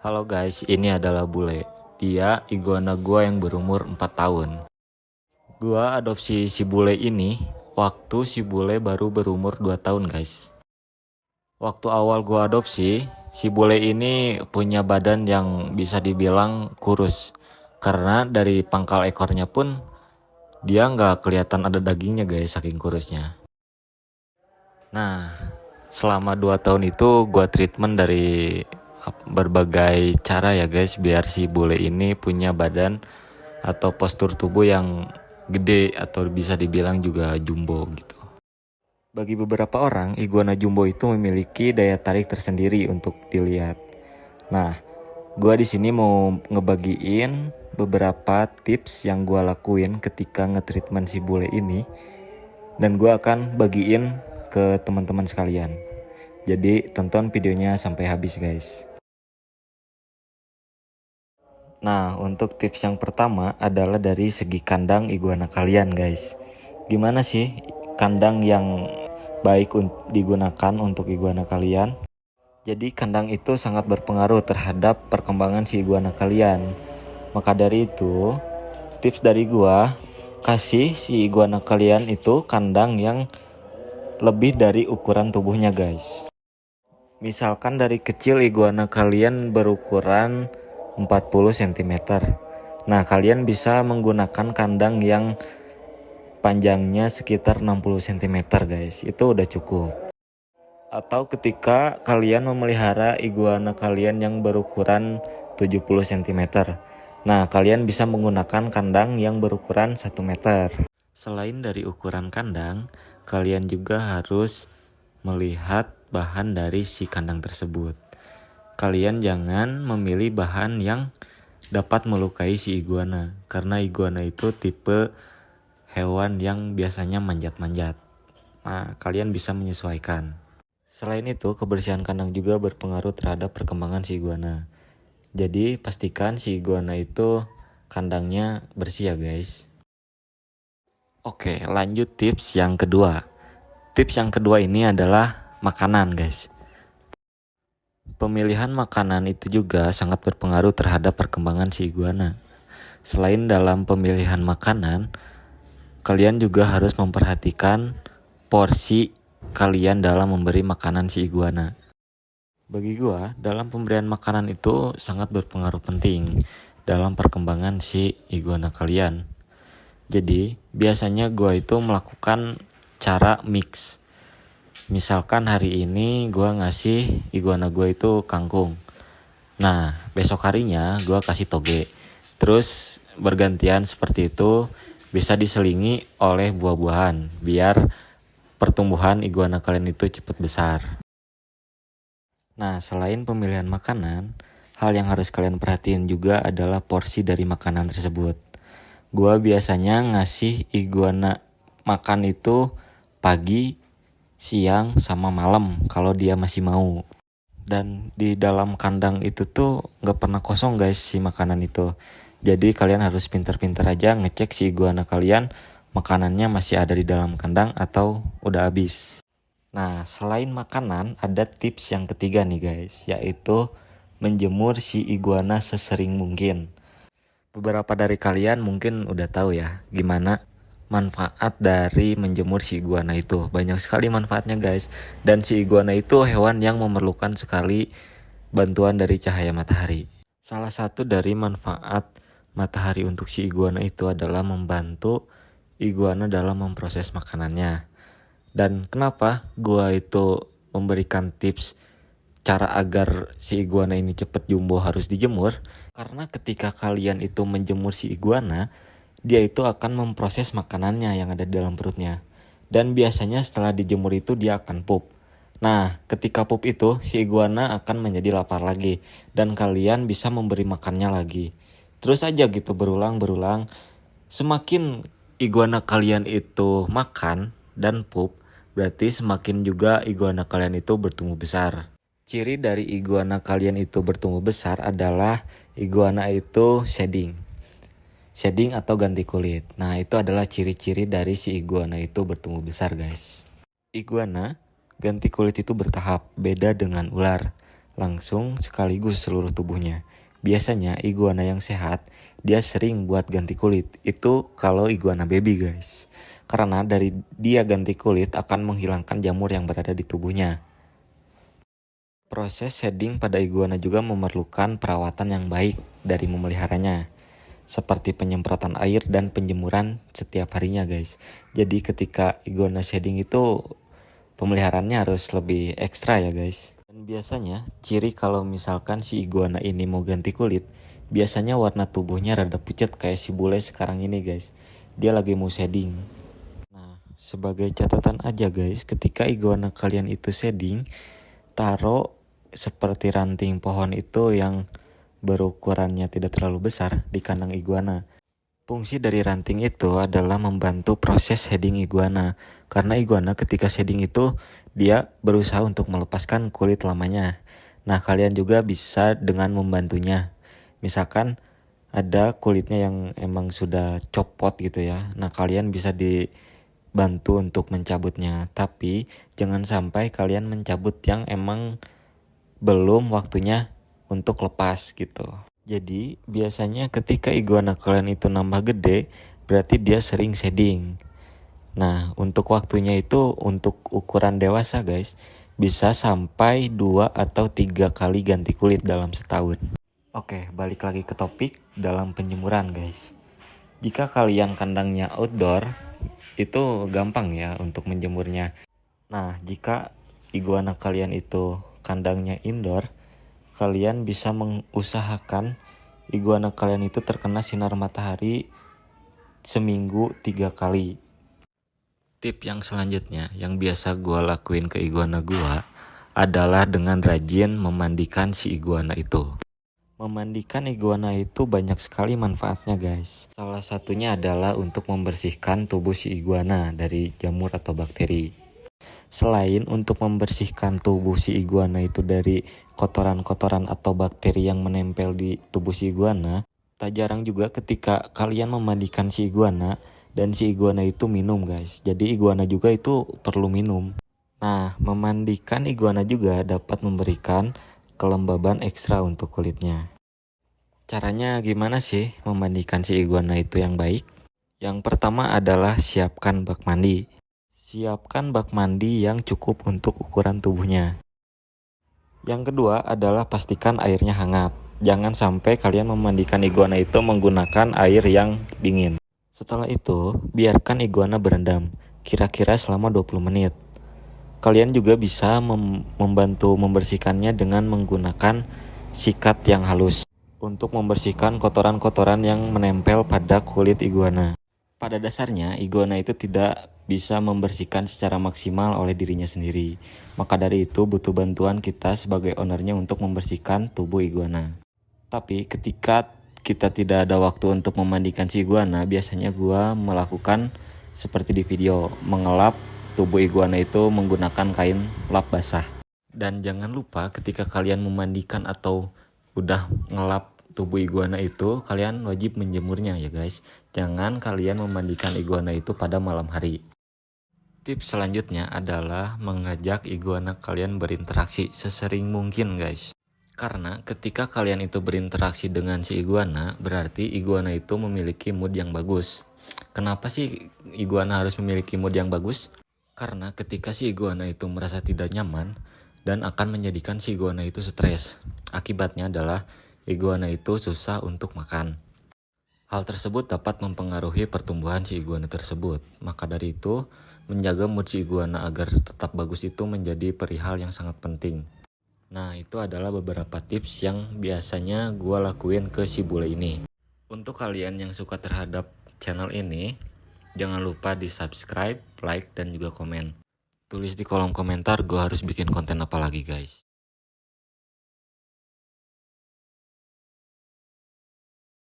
Halo guys, ini adalah Bule. Dia iguana gua yang berumur 4 tahun. Gua adopsi si Bule ini waktu si Bule baru berumur 2 tahun guys. Waktu awal gua adopsi, si Bule ini punya badan yang bisa dibilang kurus. Karena dari pangkal ekornya pun dia nggak kelihatan ada dagingnya guys, saking kurusnya. Nah, selama 2 tahun itu gua treatment dari berbagai cara ya guys, biar si bule ini punya badan atau postur tubuh yang gede atau bisa dibilang juga jumbo gitu. Bagi beberapa orang, iguana jumbo itu memiliki daya tarik tersendiri untuk dilihat. Nah, gua di sini mau ngebagiin beberapa tips yang gua lakuin ketika nge-treatment si bule ini, dan gua akan bagiin ke teman-teman sekalian. Jadi tonton videonya sampai habis guys. Nah, untuk tips yang pertama adalah dari segi kandang iguana kalian guys. Gimana sih kandang yang baik digunakan untuk iguana kalian? Jadi kandang itu sangat berpengaruh terhadap perkembangan si iguana kalian. Maka dari itu, tips dari gua, kasih si iguana kalian itu kandang yang lebih dari ukuran tubuhnya guys. Misalkan dari kecil iguana kalian berukuran 40 cm. Nah, kalian bisa menggunakan kandang yang panjangnya sekitar 60 cm guys. Itu udah cukup. Atau ketika kalian memelihara iguana kalian yang berukuran 70 cm. Nah, kalian bisa menggunakan kandang yang berukuran 1 meter. Selain dari ukuran kandang, kalian juga harus melihat bahan dari si kandang tersebut. Kalian jangan memilih bahan yang dapat melukai si iguana, karena iguana itu tipe hewan yang biasanya manjat-manjat. Nah, kalian bisa menyesuaikan. Selain itu, kebersihan kandang juga berpengaruh terhadap perkembangan si iguana. Jadi, pastikan si iguana itu kandangnya bersih ya guys. Oke, lanjut tips yang kedua. Tips yang kedua ini adalah makanan guys. Pemilihan makanan itu juga sangat berpengaruh terhadap perkembangan si iguana. Selain dalam pemilihan makanan, kalian juga harus memperhatikan porsi kalian dalam memberi makanan si iguana. Bagi gua, dalam pemberian makanan itu sangat berpengaruh penting dalam perkembangan si iguana kalian. Jadi, biasanya gua itu melakukan cara mix. Misalkan hari ini gue ngasih iguana gue itu kangkung. Nah, besok harinya gue kasih toge. Terus bergantian seperti itu, bisa diselingi oleh buah-buahan biar pertumbuhan iguana kalian itu cepat besar. Nah, selain pemilihan makanan, hal yang harus kalian perhatiin juga adalah porsi dari makanan tersebut. Gue biasanya ngasih iguana makan itu pagi, siang, sama malam kalau dia masih mau. Dan di dalam kandang itu tuh gak pernah kosong guys si makanan itu. Jadi kalian harus pintar-pintar aja ngecek si iguana kalian makanannya masih ada di dalam kandang atau udah habis. Nah, selain makanan ada tips yang ketiga nih guys, yaitu menjemur si iguana sesering mungkin. Beberapa dari kalian mungkin udah tahu ya gimana manfaat dari menjemur si iguana itu. Banyak sekali manfaatnya guys. Dan si iguana itu hewan yang memerlukan sekali bantuan dari cahaya matahari. Salah satu dari manfaat matahari untuk si iguana itu adalah membantu iguana dalam memproses makanannya. Dan kenapa gua itu memberikan tips cara agar si iguana ini cepat jumbo harus dijemur? Karena ketika kalian itu menjemur si iguana, dia itu akan memproses makanannya yang ada di dalam perutnya. Dan biasanya setelah dijemur itu dia akan pup. Nah, ketika pup itu si iguana akan menjadi lapar lagi. Dan kalian bisa memberi makannya lagi. Terus aja gitu berulang-berulang. Semakin iguana kalian itu makan dan pup, berarti semakin juga iguana kalian itu bertumbuh besar. Ciri dari iguana kalian itu bertumbuh besar adalah iguana itu shedding atau ganti kulit. Nah, itu adalah ciri-ciri dari si iguana itu bertumbuh besar guys. Iguana ganti kulit itu bertahap, beda dengan ular. langsung sekaligus seluruh tubuhnya. Biasanya iguana yang sehat, dia sering buat ganti kulit. Itu kalau iguana baby guys. Karena dari dia ganti kulit akan menghilangkan jamur yang berada di tubuhnya. Proses shedding pada iguana juga memerlukan perawatan yang baik dari memeliharanya, seperti penyemprotan air dan penjemuran setiap harinya guys. Jadi ketika iguana shedding itu pemeliharaannya harus lebih ekstra ya guys. Dan biasanya ciri kalau misalkan si iguana ini mau ganti kulit, biasanya warna tubuhnya rada pucat kayak si bule sekarang ini guys. Dia lagi mau shedding. Nah, sebagai catatan aja guys, ketika iguana kalian itu shedding, taruh seperti ranting pohon itu yang berukurannya tidak terlalu besar di kandang iguana. Fungsi dari ranting itu adalah membantu proses shedding iguana. Karena iguana ketika shedding itu dia berusaha untuk melepaskan kulit lamanya. Nah, kalian juga bisa dengan membantunya. Misalkan ada kulitnya yang emang sudah copot gitu ya. Nah, kalian bisa dibantu untuk mencabutnya. Tapi jangan sampai kalian mencabut yang emang belum waktunya untuk lepas gitu. Jadi biasanya ketika iguana kalian itu nambah gede, berarti dia sering shedding. Nah, untuk waktunya itu untuk ukuran dewasa guys, bisa sampai 2 atau 3 kali ganti kulit dalam setahun. Oke, balik lagi ke topik dalam penjemuran guys. Jika kalian kandangnya outdoor, itu gampang ya untuk menjemurnya. Nah, jika iguana kalian itu kandangnya indoor, kalian bisa mengusahakan iguana kalian itu terkena sinar matahari seminggu 3 kali. Tip yang selanjutnya yang biasa gua lakuin ke iguana gua adalah dengan rajin memandikan si iguana itu. Memandikan iguana itu banyak sekali manfaatnya guys. Salah satunya adalah untuk membersihkan tubuh si iguana dari jamur atau bakteri. Selain untuk membersihkan tubuh si iguana itu dari kotoran-kotoran atau bakteri yang menempel di tubuh si iguana, tak jarang juga ketika kalian memandikan si iguana dan si iguana itu minum guys. Jadi iguana juga itu perlu minum. Nah, memandikan iguana juga dapat memberikan kelembaban ekstra untuk kulitnya. Caranya gimana sih memandikan si iguana itu yang baik? Yang pertama adalah siapkan bak mandi. Siapkan bak mandi yang cukup untuk ukuran tubuhnya. Yang kedua adalah pastikan airnya hangat. Jangan sampai kalian memandikan iguana itu menggunakan air yang dingin. Setelah itu, biarkan iguana berendam, kira-kira selama 20 menit. Kalian juga bisa membantu membersihkannya dengan menggunakan sikat yang halus untuk membersihkan kotoran-kotoran yang menempel pada kulit iguana. Pada dasarnya, iguana itu tidak bisa membersihkan secara maksimal oleh dirinya sendiri. Maka dari itu butuh bantuan kita sebagai ownernya untuk membersihkan tubuh iguana. Tapi ketika kita tidak ada waktu untuk memandikan si iguana, biasanya gua melakukan seperti di video, mengelap tubuh iguana itu menggunakan kain lap basah. Dan jangan lupa ketika kalian memandikan atau udah ngelap tubuh iguana itu, kalian wajib menjemurnya ya guys. Jangan kalian memandikan iguana itu pada malam hari. Tips selanjutnya adalah mengajak iguana kalian berinteraksi sesering mungkin guys. Karena ketika kalian itu berinteraksi dengan si iguana, berarti iguana itu memiliki mood yang bagus. Kenapa sih iguana harus memiliki mood yang bagus? Karena ketika si iguana itu merasa tidak nyaman dan akan menjadikan si iguana itu stres. Akibatnya adalah iguana itu susah untuk makan. Hal tersebut dapat mempengaruhi pertumbuhan si iguana tersebut. Maka dari itu, menjaga mood si iguana agar tetap bagus itu menjadi perihal yang sangat penting. Nah, itu adalah beberapa tips yang biasanya gue lakuin ke si bule ini. Untuk kalian yang suka terhadap channel ini, jangan lupa di subscribe, like, dan juga komen. Tulis di kolom komentar gue harus bikin konten apa lagi guys.